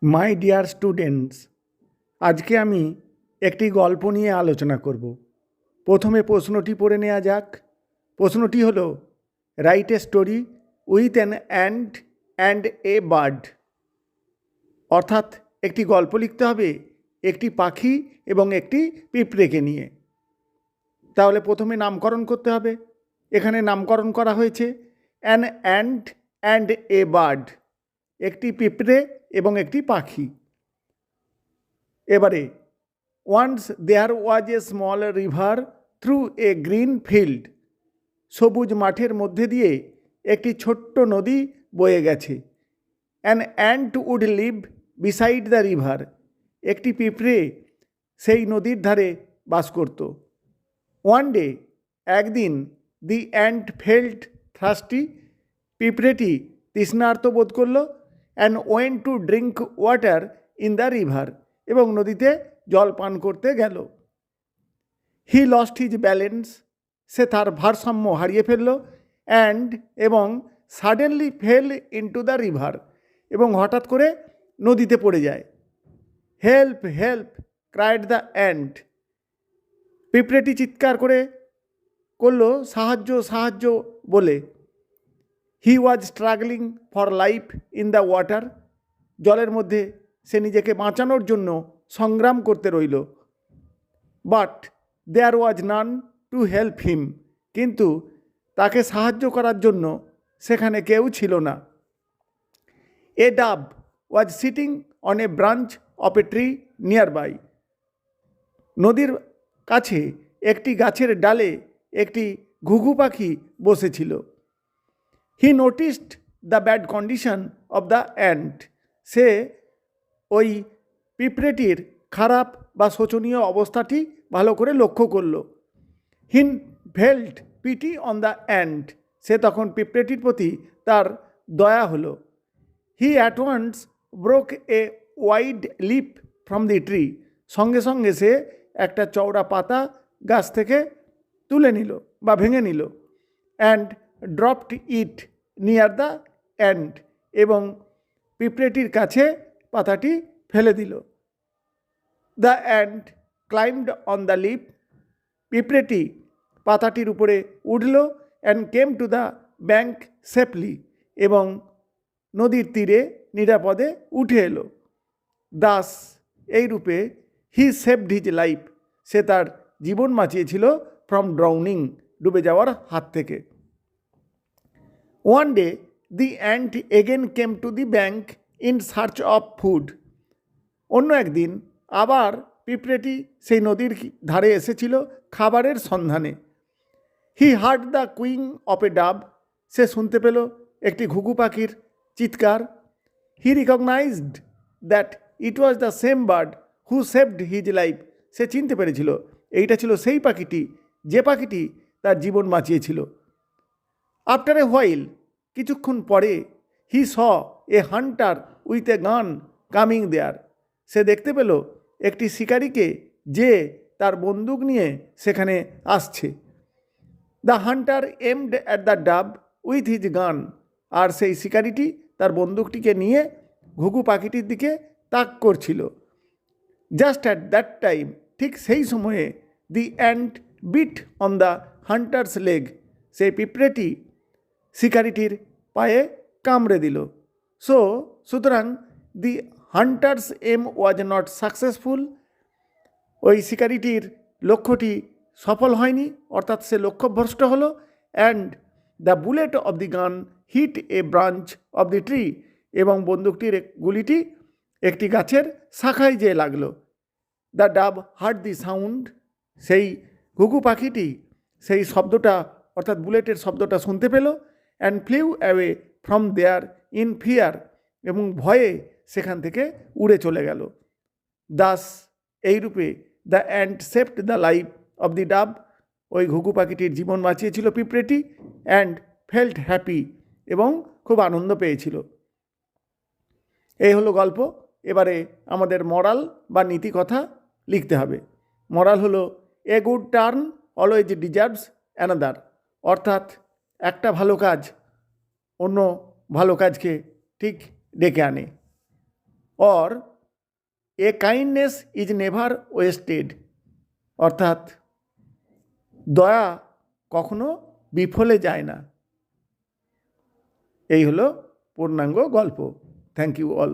My dear students, আজকে আমি একটি গল্প নিয়ে আলোচনা করব। প্রথমে প্রশ্নটি পড়ে নেওয়া যাক। প্রশ্নটি হলো, write a story with an ant and a bird. অর্থাৎ একটি গল্প লিখতে হবে একটি পাখি এবং একটি পিঁপড়েকে নিয়ে। তাহলে প্রথমে নামকরণ করতে হবে। এখানে নামকরণ করা হয়েছে an ant and a bird, একটি পিঁপড়ে এবং একটি পাখি। এবারে, once there was a small river through a green field. সবুজ মাঠের মধ্যে দিয়ে একটি ছোট্ট নদী বয়ে গেছে। An ant would live beside the river. একটি পিঁপড়ে সেই নদীর ধারে বাস করত। ওয়ান ডে, একদিন, দি অ্যান্ট ফেল্ট থ্রাস্টি। পিঁপড়েটি তৃষ্ণার্ত বোধ করল। And went to drink water in the river, এবং নদীতে জল পান করতে গেল। He lost his balance. সে তার ভারসাম্য হারিয়ে ফেলল। এবং suddenly fell into the river, এবং হঠাৎ করে নদীতে পড়ে যায়। Help help cried the ant. পিঁপড়েটি চিৎকার করে করলো, সাহায্য সাহায্য বলে। He was struggling for life in the water. জলের মধ্যে সে নিজেকে বাঁচানোর জন্য সংগ্রাম করতে রইল। But there was none to help him. কিন্তু তাকে সাহায্য করার জন্য সেখানে কেউ ছিল না। A dove was sitting on a branch of a tree nearby. নদীর কাছে একটি গাছের ডালে একটি ঘুঘু পাখি বসেছিল। He noticed the bad condition of the ant. সে ওই পিঁপড়েটির খারাপ বা শোচনীয় অবস্থাটি ভালো করে লক্ষ্য করল। He felt pity on the ant. সে তখন পিঁপড়েটির প্রতি তার দয়া হলো। He at once broke a wide leaf from the tree. সঙ্গে সঙ্গে সে একটা চওড়া পাতা গাছ থেকে তুলে নিল বা ভেঙে নিল। And dropped it near the ant. এবং পিঁপড়েটির কাছে পাতাটি ফেলে দিল। The ant climbed on the leaf. পিঁপড়েটি পাতাটির উপরে উঠল। And came to the bank safely. এবং নদীর তীরে নিরাপদে উঠে এলো। দাস, এই রূপে, হি সেভড হিজ লাইফ। সে তার জীবন বাঁচিয়েছিল ফ্রম ড্রাউনিং, ডুবে যাওয়ার হাত থেকে। One day the ant again came to the bank in search of food. অন্য একদিন আবার পিঁপড়েটি সেই নদীর ধারে এসেছিল খাবারের সন্ধানে। He heard the cooing of a dove. সে শুনতে পেল একটি ঘুঘু পাখির চিৎকার। He recognised that it was the same bird who saved his life. সে চিনতে পেরেছিল এইটা ছিল সেই পাখিটি যে পাখিটি তার জীবন বাঁচিয়েছিল। আফটার এ হোয়াইল, কিছুক্ষণ পরে, হি স এ হান্টার উইথ এ গান কামিং দেয়ার। সে দেখতে পেল একটি শিকারীকে যে তার বন্দুক নিয়ে সেখানে আসছে। The Hunter aimed at the ডাব উইথ হিজ গান। আর সেই শিকারিটি তার বন্দুকটিকে নিয়ে ঘুঘু পাখিটির দিকে তাক করছিল। জাস্ট অ্যাট দ্যাট টাইম, ঠিক সেই সময়ে, the ant bit on the hunter's leg. সেই পিঁপড়েটি শিকারিটির পায়ে কামড়ে দিল। সুতরাং the hunter's aim was not successful. ওই শিকারিটির লক্ষ্যটি সফল হয়নি, অর্থাৎ সে লক্ষ্যভ্রষ্ট হলো। And the bullet of the gun hit a branch of the tree. এবং বন্দুকটির গুলিটি একটি গাছের শাখায় যেয়ে লাগলো। দ্য ডাব হার্ড দি সাউন্ড। সেই ঘুঘু পাখিটি সেই শব্দটা, অর্থাৎ বুলেটের শব্দটা শুনতে পেল। And flew away from there in fear. এবং ভয়ে সেখান থেকে উড়ে চলে গেল। দাস, এইরূপে, the ant saved the life of the dove. ওই ঘুঘু পাখিটির জীবন বাঁচিয়েছিল পিঁপড়েটি। অ্যান্ড ফেল্ট হ্যাপি, এবং খুব আনন্দ পেয়েছিল। এই হলো গল্প। এবারে আমাদের মরাল বা নীতি কথা লিখতে হবে। মরাল হলো, a good turn always deserves another. অর্থাৎ একটা ভালো কাজ অন্য ভালো কাজকে ঠিক ডেকে আনে। Or a kindness is never wasted, অর্থাৎ দয়া কখনো বিফলে যায় না। এই হলো পূর্ণাঙ্গ গল্প। Thank you all.